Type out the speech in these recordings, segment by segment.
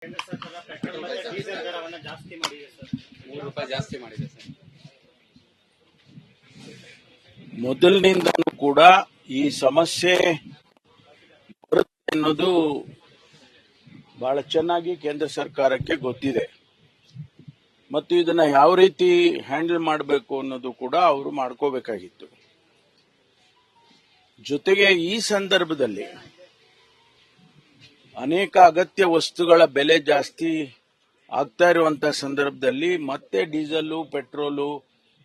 ಕೇಂದ್ರ ಸರ್ಕಾರ ಪೆಟ್ರೋಲ್ ಮತ್ತು ಡೀಸೆಲ್ ದರವನ್ನು ಜಾಸ್ತಿ ಮಾಡಿದೆ ಸರ್. ₹3 ಜಾಸ್ತಿ ಮಾಡಿದೆ ಸರ್. ಮೊದಲಿನಿಂದಲೂ ಕೂಡ ಈ ಸಮಸ್ಯೆ ಬರುತ್ತೆ ಅನ್ನೋದು ಬಹಳ ಚೆನ್ನಾಗಿ ಕೇಂದ್ರ ಸರ್ಕಾರಕ್ಕೆ ಗೊತ್ತಿದೆ ಮತ್ತು ಇದನ್ನ ಯಾವ ರೀತಿ ಹ್ಯಾಂಡಲ್ ಮಾಡಬೇಕು ಅನ್ನೋದು ಕೂಡ ಅವರು ಮಾಡ್ಕೋಬೇಕಾಗಿತ್ತು. ಜೊತೆಗೆ ಈ ಸಂದರ್ಭದಲ್ಲಿ ಅನೇಕ ಅಗತ್ಯ ವಸ್ತುಗಳ ಬೆಲೆ ಜಾಸ್ತಿ ಆಗ್ತಾ ಇರುವಂತಹ ಸಂದರ್ಭದಲ್ಲಿ ಮತ್ತೆ ಡೀಸೆಲ್ ಪೆಟ್ರೋಲು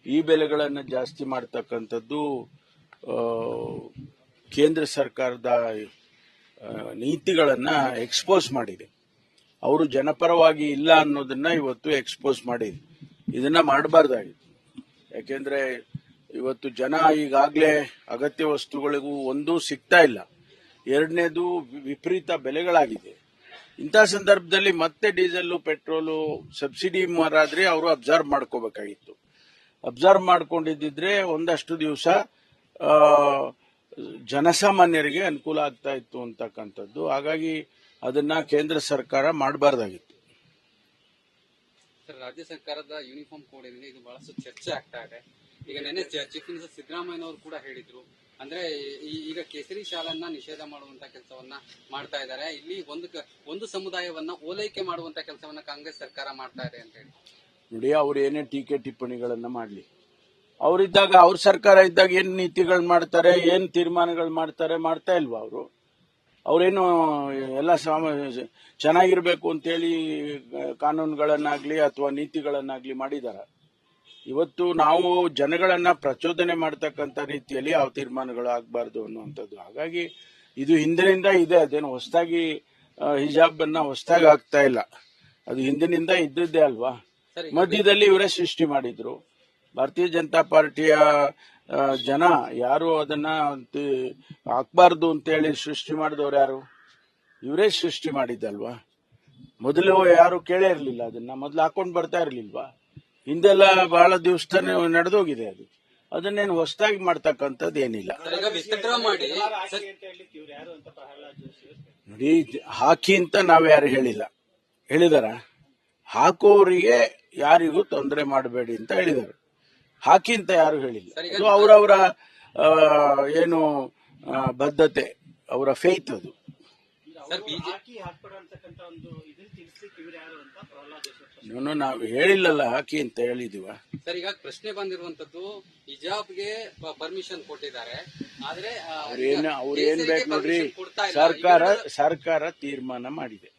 ಈ ಬೆಲೆಗಳನ್ನು ಜಾಸ್ತಿ ಮಾಡ್ತಕ್ಕಂಥದ್ದು ಕೇಂದ್ರ ಸರ್ಕಾರದ ನೀತಿಗಳನ್ನ ಎಕ್ಸ್ಪೋಸ್ ಮಾಡಿದೆ. ಅವರು ಜನಪರವಾಗಿ ಇಲ್ಲ ಅನ್ನೋದನ್ನ ಇವತ್ತು ಎಕ್ಸ್ಪೋಸ್ ಮಾಡಿದೆ. ಇದನ್ನ ಮಾಡಬಾರ್ದಾಗಿತ್ತು. ಯಾಕೆಂದ್ರೆ ಇವತ್ತು ಜನ ಈಗಾಗಲೇ ಅಗತ್ಯ ವಸ್ತುಗಳಿಗೂ ಒಂದೂ ಸಿಗ್ತಾ ಇಲ್ಲ, ಎರಡನೇದು ವಿಪರೀತ ಬೆಲೆಗಳಾಗಿದೆ. ಇಂಥ ಸಂದರ್ಭದಲ್ಲಿ ಮತ್ತೆ ಡೀಸೆಲ್ ಪೆಟ್ರೋಲು ಸಬ್ಸಿಡಿ ಮಾರಾದ್ರೆ ಅವರು ಅಬ್ಸರ್ವ್ ಮಾಡ್ಕೋಬೇಕಾಗಿತ್ತು. ಅಬ್ಸರ್ವ್ ಮಾಡ್ಕೊಂಡಿದ್ದಿದ್ರೆ ಒಂದಷ್ಟು ದಿವಸ ಜನಸಾಮಾನ್ಯರಿಗೆ ಅನುಕೂಲ ಆಗ್ತಾ ಇತ್ತು ಅಂತಕ್ಕಂಥದ್ದು. ಹಾಗಾಗಿ ಅದನ್ನ ಕೇಂದ್ರ ಸರ್ಕಾರ ಮಾಡಬಾರ್ದಾಗಿತ್ತು. ಸರ್, ರಾಜ್ಯ ಸರ್ಕಾರದ ಯೂನಿಫಾರ್ಮ್ ಕೋಡ್ ಏನಿದೆ ಇದು ಬಹಳಷ್ಟು ಚರ್ಚೆ ಆಗ್ತಾ ಇದೆ. ಈಗ ನೆನ್ನೆ ಚೀಫ್ ಮಿನಿಸ್ಟರ್ ಸಿದ್ದರಾಮಯ್ಯನವರು ಕೂಡ ಹೇಳಿದ್ರು, ಅಂದ್ರೆ ಈಗ ಕೇಸರಿ ಶಾಲನ್ನ ನಿಷೇಧ ಮಾಡುವಂತ ಕೆಲಸವನ್ನ ಮಾಡ್ತಾ ಇದ್ದಾರೆ. ಇಲ್ಲಿ ಒಂದು ಸಮುದಾಯವನ್ನ ಓಲೈಕೆ ಮಾಡುವಂತ ಕೆಲಸವನ್ನ ಕಾಂಗ್ರೆಸ್ ಸರ್ಕಾರ ಮಾಡ್ತಾ ಇದೆ ಅಂತ ಹೇಳಿ. ನೋಡಿ, ಅವ್ರು ಏನೇ ಟೀಕೆ ಟಿಪ್ಪಣಿಗಳನ್ನ ಮಾಡ್ಲಿ, ಅವರಿದ್ದಾಗ ಅವ್ರ ಸರ್ಕಾರ ಇದ್ದಾಗ ಏನ್ ನೀತಿಗಳು ಮಾಡ್ತಾರೆ, ಏನ್ ತೀರ್ಮಾನಗಳು ಮಾಡ್ತಾ ಇಲ್ವಾ? ಅವ್ರೇನು ಎಲ್ಲ ಚೆನ್ನಾಗಿರ್ಬೇಕು ಅಂತೇಳಿ ಕಾನೂನುಗಳನ್ನಾಗ್ಲಿ ಅಥವಾ ನೀತಿಗಳನ್ನಾಗ್ಲಿ ಮಾಡಿದಾರ? ಇವತ್ತು ನಾವು ಜನಗಳನ್ನ ಪ್ರಚೋದನೆ ಮಾಡ್ತಕ್ಕಂಥ ರೀತಿಯಲ್ಲಿ ಯಾವ ತೀರ್ಮಾನಗಳು ಆಗಬಾರ್ದು ಅನ್ನುವಂಥದ್ದು. ಹಾಗಾಗಿ ಇದು ಹಿಂದಿನಿಂದ ಇದೆ, ಅದೇನು ಹೊಸದಾಗಿ ಹಿಜಾಬ್ ಅನ್ನ ಹೊಸದಾಗಿ ಆಗ್ತಾ ಇಲ್ಲ, ಅದು ಹಿಂದಿನಿಂದ ಇದ್ದದ್ದೇ ಅಲ್ವಾ. ಮಧ್ಯದಲ್ಲಿ ಇವರೇ ಸೃಷ್ಟಿ ಮಾಡಿದ್ರು. ಭಾರತೀಯ ಜನತಾ ಪಾರ್ಟಿಯ ಜನ ಯಾರು ಅದನ್ನ ಹಾಕ್ಬಾರ್ದು ಅಂತೇಳಿ ಸೃಷ್ಟಿ ಮಾಡಿದವ್ರು ಯಾರು? ಇವರೇ ಸೃಷ್ಟಿ ಮಾಡಿದ್ದಲ್ವಾ. ಮೊದಲು ಯಾರು ಕೇಳೇ ಇರಲಿಲ್ಲ, ಅದನ್ನ ಮೊದಲು ಹಾಕೊಂಡು ಬರ್ತಾ ಇರಲಿಲ್ವಾ? ಹಿಂದೆಲ್ಲ ಬಹಳ ದಿವಸ ನಡೆದೋಗಿದೆ ಅದು. ಅದನ್ನೇನು ಹೊಸದಾಗಿ ಮಾಡ್ತಕ್ಕಂಥದ್ದು ಏನಿಲ್ಲ. ನೋಡಿ, ಹಾಕಿ ಅಂತ ನಾವ್ ಯಾರು ಹೇಳಿದಾರ? ಹಾಕೋರಿಗೆ ಯಾರಿಗೂ ತೊಂದರೆ ಮಾಡಬೇಡಿ ಅಂತ ಹೇಳಿದ್ದಾರೆ. ಹಾಕಿ ಅಂತ ಯಾರು ಹೇಳಿಲ್ಲ. ಅದು ಅವರವರ ಏನು ಬದ್ಧತೆ, ಅವರ ಫೇತ್ ಅದು. ನಾವು ಹೇಳಿಲ್ಲಲ್ಲ ಹಾಕಿ ಅಂತ ಹೇಳಿದೀವ. ಸರ್, ಈಗ ಪ್ರಶ್ನೆ ಬಂದಿರುವಂತದ್ದು ಹಿಜಾಬ್ಗೆ ಪರ್ಮಿಷನ್ ಕೊಟ್ಟಿದ್ದಾರೆ, ಆದ್ರೆ ಅವ್ರೇನ್ ಬೇಕು ನೋಡ್ರಿ, ಸರ್ಕಾರ ತೀರ್ಮಾನ ಮಾಡಿದೆ.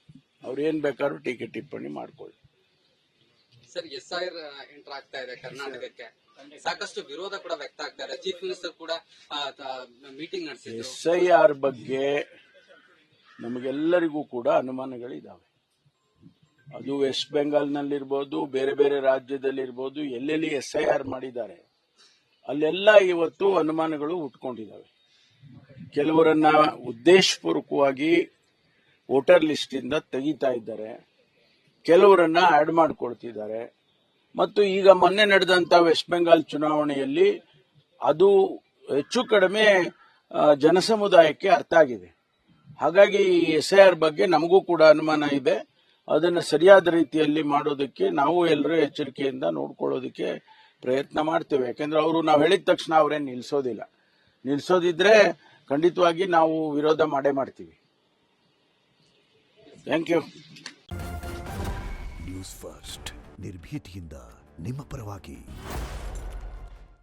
ಅವ್ರೇನ್ ಬೇಕಾದ್ರೂ ಟೀಕೆ ಟಿಪ್ಪಣಿ ಮಾಡ್ಕೊಳ್ಳಿ. ಸರ್, SIR ಎಂಟರ್ ಆಗ್ತಾ ಇದೆ ಕರ್ನಾಟಕಕ್ಕೆ, ಸಾಕಷ್ಟು ವಿರೋಧ ಕೂಡ ವ್ಯಕ್ತ ಆಗ್ತಾ ಇದೆ. ಚೀಫ್ ಮಿನಿಸ್ಟರ್ ಕೂಡ ಮೀಟಿಂಗ್ ನಡೆಸಿದ್ರು. SIR ಬಗ್ಗೆ ನಮಗೆಲ್ಲರಿಗೂ ಕೂಡ ಅನುಮಾನಗಳಿದಾವೆ. ಅದು ವೆಸ್ಟ್ ಬೆಂಗಾಲ್ನಲ್ಲಿರ್ಬೋದು, ಬೇರೆ ಬೇರೆ ರಾಜ್ಯದಲ್ಲಿರ್ಬೋದು, ಎಲ್ಲೆಲ್ಲಿ SIR ಮಾಡಿದ್ದಾರೆ ಅಲ್ಲೆಲ್ಲ ಇವತ್ತು ಅನುಮಾನಗಳು ಹುಟ್ಕೊಂಡಿದ್ದಾವೆ. ಕೆಲವರನ್ನ ಉದ್ದೇಶಪೂರ್ವಕವಾಗಿ ವೋಟರ್ ಲಿಸ್ಟ್ ಇಂದ ತೆಗಿತಾ ಇದ್ದಾರೆ, ಕೆಲವರನ್ನ ಆಡ್ ಮಾಡಿಕೊಳ್ತಿದ್ದಾರೆ. ಮತ್ತು ಈಗ ಮೊನ್ನೆ ನಡೆದಂತ ವೆಸ್ಟ್ ಬೆಂಗಾಲ್ ಚುನಾವಣೆಯಲ್ಲಿ ಅದು ಹೆಚ್ಚು ಕಡಿಮೆ ಜನಸಮುದಾಯಕ್ಕೆ ಅರ್ಥ ಆಗಿದೆ. ಹಾಗಾಗಿ SIR ಬಗ್ಗೆ ನಮಗೂ ಕೂಡ ಅನುಮಾನ ಇದೆ. ಅದನ್ನು ಸರಿಯಾದ ರೀತಿಯಲ್ಲಿ ಮಾಡೋದಕ್ಕೆ ನಾವು ಎಲ್ಲರೂ ಎಚ್ಚರಿಕೆಯಿಂದ ನೋಡ್ಕೊಳ್ಳೋದಕ್ಕೆ ಪ್ರಯತ್ನ ಮಾಡ್ತೇವೆ. ಯಾಕೆಂದ್ರೆ ನಾವು ಹೇಳಿದ ತಕ್ಷಣ ಅವ್ರೇನು ನಿಲ್ಸೋದಿದ್ರೆ ಖಂಡಿತವಾಗಿ ನಾವು ವಿರೋಧ ಮಾಡ್ತೀವಿ. Thank you. ನ್ಯೂಸ್ ಫಸ್ಟ್, ನಿರ್ಭೀತಿಯಿಂದ ನಿಮ್ಮ ಪರವಾಗಿ.